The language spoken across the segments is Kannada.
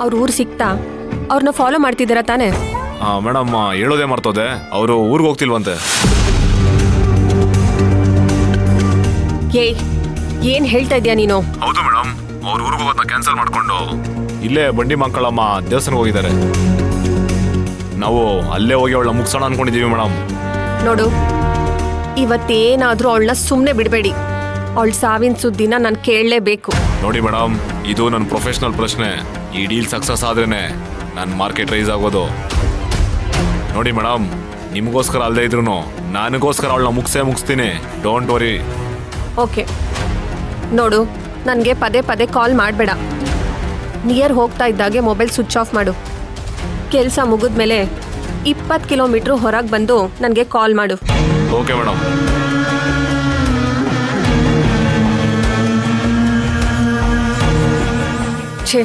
ಅವ್ರ ಊರು ಸಿಕ್ತಾ? ಅವ್ರನ್ನ ಫಾಲೋ ಮಾಡ್ತಿದ್ದೀರಾ ತಾನೇ? ಮೇಡಮ್ ಹೇಳೋದೇ ಮರ್ತೋದೆ, ಅವರು ಊರಿಗೆ ಹೋಗ್ತಿಲ್ವಂತೆ. ಏನ್ ಹೇಳ್ತಾ ಇದ್ಯಾ ನೀನು? ಹೌದು ಮೇಡಮ್, ಅವ್ರ ಊರಿಗೆ ಹೋಗೋದನ್ನ ಕ್ಯಾನ್ಸಲ್ ಮಾಡ್ಕೊಂಡು ಇಲ್ಲೇ ಬಂಡಿ ಮಕ್ಕಳಮ್ಮ ದೇವಸ್ಥಾನಕ್ಕೆ ಹೋಗಿದ್ದಾರೆ. ನಾವು ಅಲ್ಲೇ ಹೋಗಿ ಅವಳ ಮುಗಿಸೋಣ ಅನ್ಕೊಂಡಿದೀವಿ ಮೇಡಮ್. ನೋಡು, ಇವತ್ತೇನಾದ್ರೂ ಅವಳನ್ನ ಸುಮ್ಮನೆ ಬಿಡಬೇಡಿ. ಅವಳ ಸಾವಿನ ಸುದ್ದಿನ ನಾನು ಕೇಳಲೇಬೇಕು. ನೋಡಿ ಮೇಡಮ್, ಇದು ನನ್ನ ಪ್ರೊಫೆಷನಲ್ ಪ್ರಶ್ನೆ. ಈ ಡೀಲ್ ಸಕ್ಸಸ್ ಆದ್ರೇನೆ ನನ್ನ ಮಾರ್ಕೆಟ್ ರೈಸ್ ಆಗೋದು. ನೋಡಿ ಮೇಡಮ್, ನಿಮಗೋಸ್ಕರ ಅಲ್ಲದೆ ಇದ್ರು ನನಗೋಸ್ಕರ ಅವಳನ್ನ ಮುಗಿಸ್ತೀನಿ. Don't worry. ಓಕೆ, ನೋಡು, ನನಗೆ ಪದೇ ಪದೇ ಕಾಲ್ ಮಾಡಬೇಡ. ನಿಯರ್ ಹೋಗ್ತಾ ಇದ್ದಾಗೆ ಮೊಬೈಲ್ ಸ್ವಿಚ್ ಆಫ್ ಮಾಡು. ಕೆಲಸ ಮುಗಿದ್ಮೇಲೆ 20 ಕಿಲೋಮೀಟ್ರ್ ಹೊರಗೆ ಬಂದು ನನಗೆ ಕಾಲ್ ಮಾಡು. Okay madam. ಛೇ,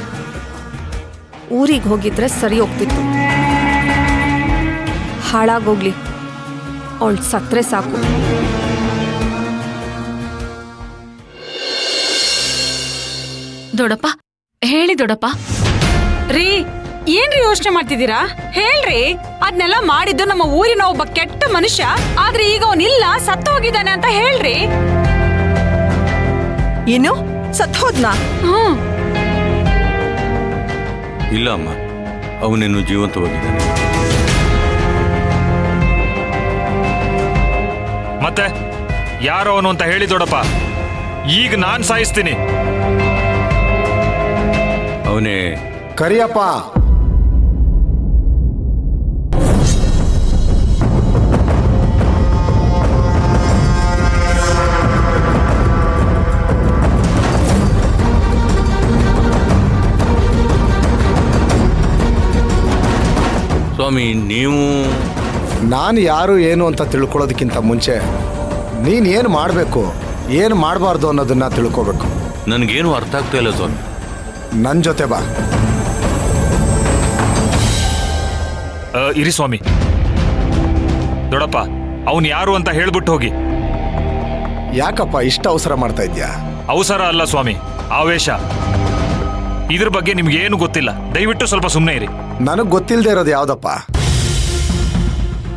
ಊರಿಗೆ ಹೋಗಿದ್ರೆ ಸರಿ ಹೋಗ್ತಿತ್ತು. ಹಾಳಾಗೋಗ್ಲಿ, ಅವಳು ಸತ್ರೆ ಸಾಕು. ದೊಡ್ಡಪ್ಪ ಹೇಳಿ ದೊಡ್ಡಪ್ಪ. ರೀ, ಏನ್ರಿ ಯೋಚನೆ ಮಾಡ್ತಿದ್ದೀರಾ? ಹೇಳ್ರಿ. ಅದ್ನೆಲ್ಲ ಮಾಡಿದ್ದು ನಮ್ಮ ಊರಿನ ಒಬ್ಬ ಕೆಟ್ಟ ಮನುಷ್ಯ. ಆದ್ರೆ ಈಗ ಅವನಿಲ್ಲ, ಸತ್ತು ಹೋಗಿದ್ದಾನೆ ಅಂತ ಹೇಳ್ರಿ. ಏನು ಸತ್ ಹೋದ್ನಾ? ಇಲ್ಲ ಅಮ್ಮ, ಅವನೇನು ಜೀವಂತವಾಗಿದ್ದಾನೆ. ಮತ್ತೆ ಯಾರೋ ಅವನು ಅಂತ ಹೇಳಿ ದೊಡ್ಡಪ್ಪ, ಈಗ ನಾನ್ ಸಾಯಿಸ್ತೀನಿ. ಅವನೇ ಕರಿಯಪ್ಪ. ಸ್ವಾಮಿ, ನೀವು ನಾನು ಯಾರು ಏನು ಅಂತ ತಿಳ್ಕೊಳ್ಳೋದಕ್ಕಿಂತ ಮುಂಚೆ ನೀನು ಏನು ಮಾಡಬೇಕು, ಏನು ಮಾಡಬಾರ್ದು ಅನ್ನೋದನ್ನ ತಿಳ್ಕೋಬೇಕು. ನನಗೇನು ಅರ್ಥ ಆಗ್ತಾ ಇಲ್ಲ ಸ್ವಾಮಿ. ನನ್ನ ಜೊತೆ ಬಾ. ಇರಿ ಸ್ವಾಮಿ. ದೊಡ್ಡಪ್ಪ, ಅವನು ಯಾರು ಅಂತ ಹೇಳ್ಬಿಟ್ಟು ಹೋಗಿ. ಯಾಕಪ್ಪ ಇಷ್ಟು ಅವಸರ ಮಾಡ್ತಾ ಇದ್ಯಾ? ಅವಸರ ಅಲ್ಲ ಸ್ವಾಮಿ, ಆವೇಶ. ಇದ್ರ ಬಗ್ಗೆ ನಿಮ್ಗೇನು ಗೊತ್ತಿಲ್ಲ. ದಯವಿಟ್ಟು ಸ್ವಲ್ಪ ಸುಮ್ಮನೆ ಇರಿ. ನನಗೆ ಗೊತ್ತಿಲ್ಲದೆ ಇರೋದು ಯಾವುದಪ್ಪ?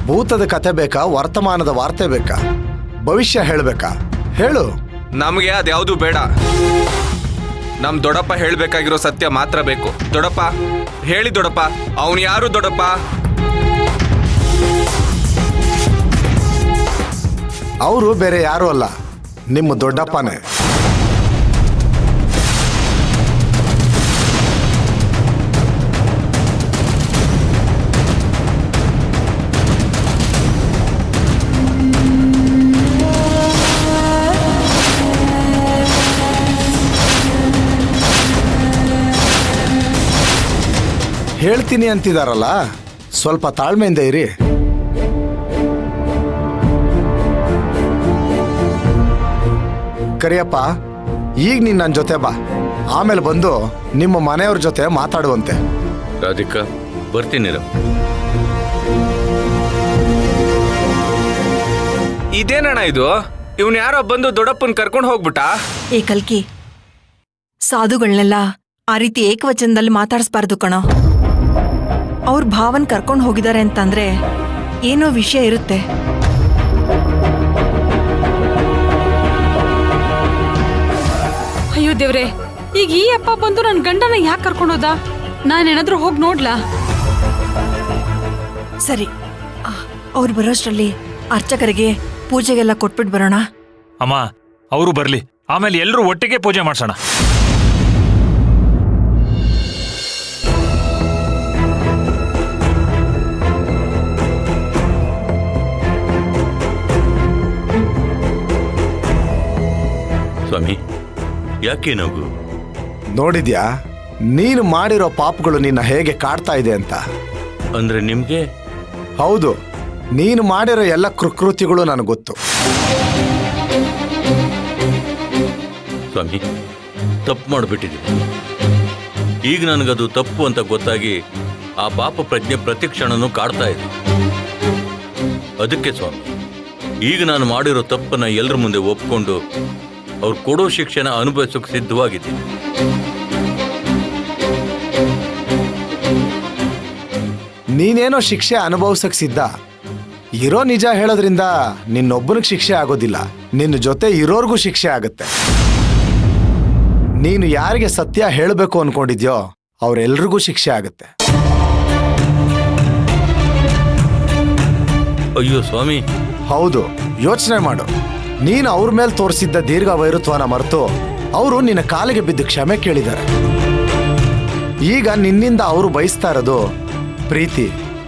ಭೂತದ ಕತೆ ಬೇಕಾ, ವರ್ತಮಾನದ ವಾರ್ತೆ ಬೇಕಾ, ಭವಿಷ್ಯ ಹೇಳಬೇಕಾ? ಹೇಳು. ನಮಗೆ ಅದ್ಯಾವುದು ಬೇಡ. ನಮ್ ದೊಡ್ಡಪ್ಪ ಹೇಳ್ಬೇಕಾಗಿರೋ ಸತ್ಯ ಮಾತ್ರ ಬೇಕು. ದೊಡ್ಡಪ್ಪ ಹೇಳಿ. ದೊಡ್ಡಪ್ಪ, ಅವನು ಯಾರು? ದೊಡ್ಡಪ್ಪ, ಅವರು ಬೇರೆ ಯಾರು ಅಲ್ಲ, ನಿಮ್ಮ ದೊಡ್ಡಪ್ಪನೇ. ಹೇಳ್ತೀನಿ ಅಂತಿದಾರಲ್ಲ, ಸ್ವಲ್ಪ ತಾಳ್ಮೆಯಿಂದ ಇರಿ. ಕರಿಯಪ್ಪ, ಈಗ ನೀನು ನನ್ನ ಜೊತೆ ಬಾ. ಆಮೇಲೆ ಬಂದು ನಿಮ್ಮ ಮನೆಯವ್ರ ಜೊತೆ ಮಾತಾಡುವಂತೆ. ರಾಧಿಕಾ, ಬರ್ತೀನಿ. ಇದೇನಣ್ಣ ಇದು? ಇವನ್ ಯಾರೋ ಬಂದು ದೊಡ್ಡಪ್ಪನ್ ಕರ್ಕೊಂಡು ಹೋಗ್ಬಿಟ್ಟ. ಏ ಕಲ್ಕಿ, ಸಾಧುಗಳನ್ನೆಲ್ಲ ಆ ರೀತಿ ಏಕವಚನದಲ್ಲಿ ಮಾತಾಡಿಸ್ಬಾರ್ದು ಕಣೋ. ಅವ್ರ ಭಾವನ್ ಕರ್ಕೊಂಡು ಹೋಗಿದ್ದಾರೆ ಅಂತಂದ್ರೆ ಏನೋ ವಿಷಯ ಇರುತ್ತೆ. ಅಯ್ಯೋ ದೇವ್ರೆ, ಈಗ ಈ ಅಪ್ಪ ಬಂದು ನನ್ ಗಂಡನ ಯಾಕೆ ಕರ್ಕೊಂಡೋದ? ನಾನೇನಾದ್ರೂ ಹೋಗಿ ನೋಡ್ಲಾ? ಸರಿ, ಅವ್ರು ಬರೋಷ್ಟರಲ್ಲಿ ಅರ್ಚಕರಿಗೆ ಪೂಜೆಗೆಲ್ಲ ಕೊಟ್ಬಿಟ್ಟು ಬರೋಣ. ಅಮ್ಮ, ಅವರು ಬರ್ಲಿ, ಆಮೇಲೆ ಎಲ್ಲರೂ ಒಟ್ಟಿಗೆ ಪೂಜೆ ಮಾಡ್ಸೋಣ. ಸ್ವಾಮಿ, ಯಾಕೆ ನಗು? ನೋಡಿದ್ಯಾ ನೀನು ಮಾಡಿರೋ ಪಾಪಗಳು ನಿನ್ನ ಹೇಗೆ ಕಾಡ್ತಾ ಇದೆ ಅಂತ? ಅಂದ್ರೆ ನಿಮ್ಗೆ? ಹೌದು, ನೀನು ಮಾಡಿರೋ ಎಲ್ಲ ಕೃತ್ಯಗಳು ನನಗೆ ಗೊತ್ತು. ಸ್ವಾಮಿ, ತಪ್ಪು ಮಾಡಿಬಿಟ್ಟಿದ್ದೀನಿ. ಈಗ ನನಗದು ತಪ್ಪು ಅಂತ ಗೊತ್ತಾಗಿ ಆ ಪಾಪ ಪ್ರಜ್ಞೆ ಪ್ರತಿ ಕ್ಷಣನೂ ಕಾಡ್ತಾ ಇದೆ. ಅದಕ್ಕೆ ಸ್ವಾಮಿ, ಈಗ ನಾನು ಮಾಡಿರೋ ತಪ್ಪನ್ನ ಎಲ್ಲರ ಮುಂದೆ ಒಪ್ಕೊಂಡು ಅವ್ರು ಕೊಡೋ ಶಿಕ್ಷೆನ ಅನುಭವಿಸೋಕೆ ಸಿದ್ಧವಾಗಿದ್ದೀನಿ. ನೀನೇನೋ ಶಿಕ್ಷೆ ಅನುಭವಿಸಕ್ ಸಿದ್ಧ. ಇರೋ ನಿಜ ಹೇಳೋದ್ರಿಂದ ನಿನ್ನೊಬ್ಬನಿಗೆ ಶಿಕ್ಷೆ ಆಗೋದಿಲ್ಲ, ನಿನ್ನ ಜೊತೆ ಇರೋರ್ಗೂ ಶಿಕ್ಷೆ ಆಗುತ್ತೆ. ನೀನು ಯಾರಿಗೆ ಸತ್ಯ ಹೇಳಬೇಕು ಅನ್ಕೊಂಡಿದ್ಯೋ ಅವರೆಲ್ರಿಗೂ ಶಿಕ್ಷೆ ಆಗುತ್ತೆ. ಅಯ್ಯೋ ಸ್ವಾಮಿ, ಹೌದು, ಯೋಚನೆ ಮಾಡು. ನೀನು ಅವ್ರ ಮೇಲೆ ತೋರಿಸಿದ್ದ ದೀರ್ಘ ವೈರುತ್ವನ ಮರೆತು ಅವರು ನಿನ್ನ ಕಾಲಿಗೆ ಬಿದ್ದು ಕ್ಷಮೆ ಕೇಳಿದ್ದಾರೆ. ಈಗ ನಿನ್ನಿಂದ ಅವರು ಬಯಸ್ತಾ ಇರೋದು ಪ್ರೀತಿ,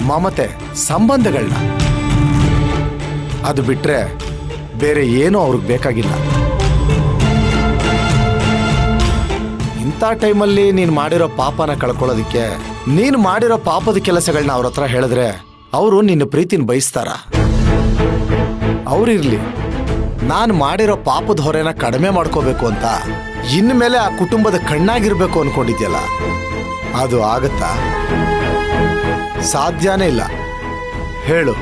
ಮಮತೆ, ಸಂಬಂಧಗಳನ್ನ. ಅದು ಬಿಟ್ರೆ ಬೇರೆ ಏನೂ ಅವ್ರಿಗೆ ಬೇಕಾಗಿಲ್ಲ. ಇಂಥ ಟೈಮಲ್ಲಿ ನೀನು ಮಾಡಿರೋ ಪಾಪನ ಕಳ್ಕೊಳ್ಳೋದಿಕ್ಕೆ ನೀನು ಮಾಡಿರೋ ಪಾಪದ ಕೆಲಸಗಳನ್ನ ಅವ್ರ ಹತ್ರ ಹೇಳಿದ್ರೆ ಅವರು ನಿನ್ನ ಪ್ರೀತಿನ ಬಯಸ್ತಾರ? ಅವ್ರಿರ್ಲಿ, ನಾನು ಮಾಡಿರೋ ಪಾಪದ ಹೊರೆನ ಕಡಿಮೆ ಮಾಡ್ಕೋಬೇಕು ಅಂತ ಇನ್ಮೇಲೆ ಆ ಕುಟುಂಬದ ಕಣ್ಣಾಗಿರ್ಬೇಕು ಅನ್ಕೊಂಡಿದ್ಯಲ್ಲ, ಅದು ಆಗತ್ತಾ? ಸಾಧ್ಯನೇ ಇಲ್ಲ. ಹೇಳು,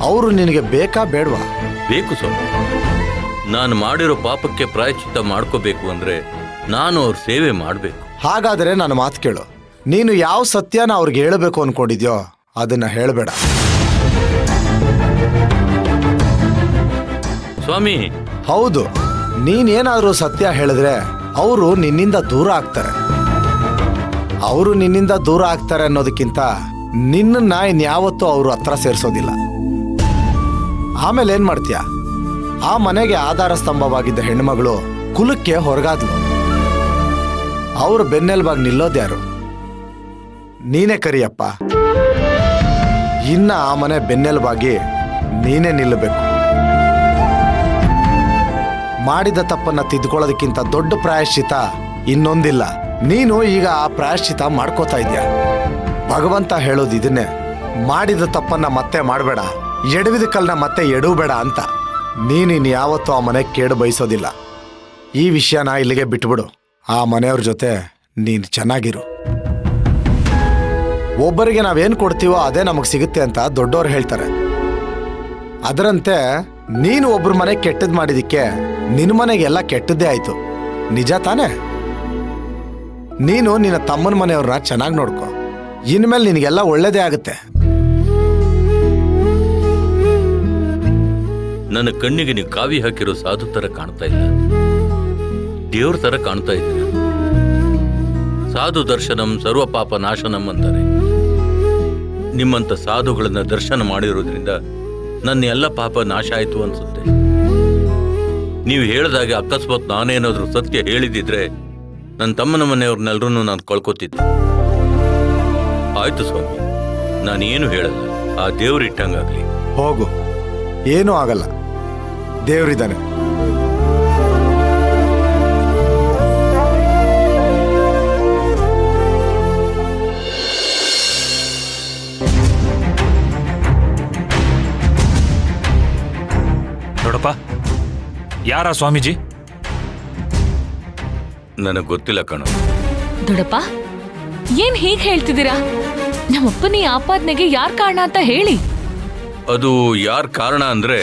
ಅವರು ನಿನಗೆ ಬೇಕಾ ಬೇಡವಾ? ಬೇಕು ಸ್ವಾಮಿ. ನಾನು ಮಾಡಿರೋ ಪಾಪಕ್ಕೆ ಪ್ರಾಯಶ್ಚಿತ್ತ ಮಾಡ್ಕೋಬೇಕು ಅಂದ್ರೆ ನಾನು ಅವ್ರ ಸೇವೆ ಮಾಡಬೇಕು. ಹಾಗಾದರೆ ನನ್ನ ಮಾತು ಕೇಳು. ನೀನು ಯಾವ ಸತ್ಯನ ಅವ್ರಿಗೆ ಹೇಳಬೇಕು ಅನ್ಕೊಂಡಿದ್ಯೋ ಅದನ್ನ ಹೇಳಬೇಡ. ಸ್ವಾಮಿ, ಹೌದು, ನೀನೇನಾದ್ರೂ ಸತ್ಯ ಹೇಳಿದ್ರೆ ಅವರು ನಿನ್ನಿಂದ ದೂರ ಆಗ್ತಾರೆ. ಅವರು ನಿನ್ನಿಂದ ದೂರ ಆಗ್ತಾರೆ ಅನ್ನೋದಕ್ಕಿಂತ ನಿನ್ನನ್ನ ಇನ್ಯಾವತ್ತೂ ಅವರು ಹತ್ರ ಸೇರಿಸೋದಿಲ್ಲ. ಆಮೇಲೆ ಏನ್ ಮಾಡ್ತೀಯ? ಆ ಮನೆಗೆ ಆಧಾರ ಸ್ತಂಭವಾಗಿದ್ದ ಹೆಣ್ಮಗಳು ಕುಲಕ್ಕೆ ಹೊರಗಾದ್ಲು. ಅವ್ರ ಬೆನ್ನೆಲುಬಾಗಿ ನಿಲ್ಲೋದ್ಯಾರು? ನೀನೇ ಕರಿಯಪ್ಪ. ಇನ್ನ ಆ ಮನೆ ಬೆನ್ನೆಲುಬಾಗಿ ನೀನೇ ನಿಲ್ಲಬೇಕು. ಮಾಡಿದ ತಪ್ಪನ್ನ ತಿದ್ಕೊಳ್ಳೋದಕ್ಕಿಂತ ದೊಡ್ಡ ಪ್ರಾಯಶ್ಚಿತ ಇನ್ನೊಂದಿಲ್ಲ. ನೀನು ಈಗ ಆ ಪ್ರಾಯಶ್ಚಿತ ಮಾಡ್ಕೋತಾ ಇದ್ಯಾ. ಭಗವಂತ ಹೇಳೋದು ಇದನ್ನೇ, ಮಾಡಿದ ತಪ್ಪನ್ನ ಮತ್ತೆ ಮಾಡಬೇಡ, ಎಡವಿದ ಕಲ್ನ ಮತ್ತೆ ಎಡವಬೇಡ ಅಂತ. ನೀನಿನ್ ಯಾವತ್ತೂ ಆ ಮನೆ ಕೇಡು ಬಯಸೋದಿಲ್ಲ. ಈ ವಿಷಯನ ಇಲ್ಲಿಗೆ ಬಿಟ್ಬಿಡು. ಆ ಮನೆಯವ್ರ ಜೊತೆ ನೀನು ಚೆನ್ನಾಗಿರು. ಒಬ್ಬರಿಗೆ ನಾವೇನು ಕೊಡ್ತೀವೋ ಅದೇ ನಮಗೆ ಸಿಗುತ್ತೆ ಅಂತ ದೊಡ್ಡವ್ರು ಹೇಳ್ತಾರೆ. ಅದರಂತೆ ನೀನು ಒಬ್ರ ಮನೆ ಕೆಟ್ಟದ್ ಮಾಡಿದಿಕ್ಕೆ ನಿನ್ನ ಮನೆಗೆಲ್ಲ ಕೆಟ್ಟದ್ದೇ ಆಯ್ತು. ನಿಜ ತಾನೇ? ನೀನು ನಿನ್ನ ತಮ್ಮನ ಮನೆಯವ್ರನ್ನ ಚೆನ್ನಾಗಿ ನೋಡ್ಕೊ. ಇನ್ಮೇಲೆ ನಿನಗೆಲ್ಲ ಒಳ್ಳೇದೇ ಆಗುತ್ತೆ. ನನ್ನ ಕಣ್ಣಿಗೆ ನೀವು ಕಾವಿ ಹಾಕಿರೋ ಸಾಧು ತರ ಕಾಣ್ತಾ ಇಲ್ಲ, ದೇವ್ರ ತರ ಕಾಣ್ತಾ ಇದ್ದೀರ. ಸಾಧು ದರ್ಶನಂ ಸರ್ವ ಪಾಪ ನಾಶನಂ ಅಂತಾರೆ. ನಿಮ್ಮಂತ ಸಾಧುಗಳನ್ನ ದರ್ಶನ ಮಾಡಿರೋದ್ರಿಂದ ನನ್ನ ಎಲ್ಲ ಪಾಪ ನಾಶ ಆಯ್ತು ಅನ್ಸುತ್ತೆ. ನೀವು ಹೇಳಿದಾಗೆ ಅಕಸ್ಮಾತ್ ನಾನೇನಾದ್ರೂ ಸತ್ಯ ಹೇಳಿದಿದ್ರೆ ನನ್ನ ತಮ್ಮನ ಮನೆಯವ್ರನ್ನೆಲ್ಲರೂ ನಾನು ಕಳ್ಕೊತಿದ್ದೆ. ಆಯ್ತು ಸ್ವಾಮಿ, ನಾನೇನು ಹೇಳಲ್ಲ. ಆ ದೇವ್ರು ಇಟ್ಟಂಗಾಗ್ಲಿ. ಹೋಗು, ಏನೂ ಆಗಲ್ಲ. ದೇವ್ರಿದ್ದಾನೆ. ನೋಡಪ್ಪ, ಯಾರ ಸ್ವಾಮೀಜಿ? ನನಗೆ ಗೊತ್ತಿಲ್ಲ ಕಣ. ದೊಡ್ಡಪ್ಪ, ಏನ್ ಹೀಗ್ ಹೇಳ್ತಿದ್ದೀರಾ? ನಮ್ಮಪ್ಪನ ಈ ಆಪಾದನೆಗೆ ಯಾರ್ ಕಾರಣ ಅಂತ ಹೇಳಿ. ಅದು ಯಾರ್ ಕಾರಣ ಅಂದ್ರೆ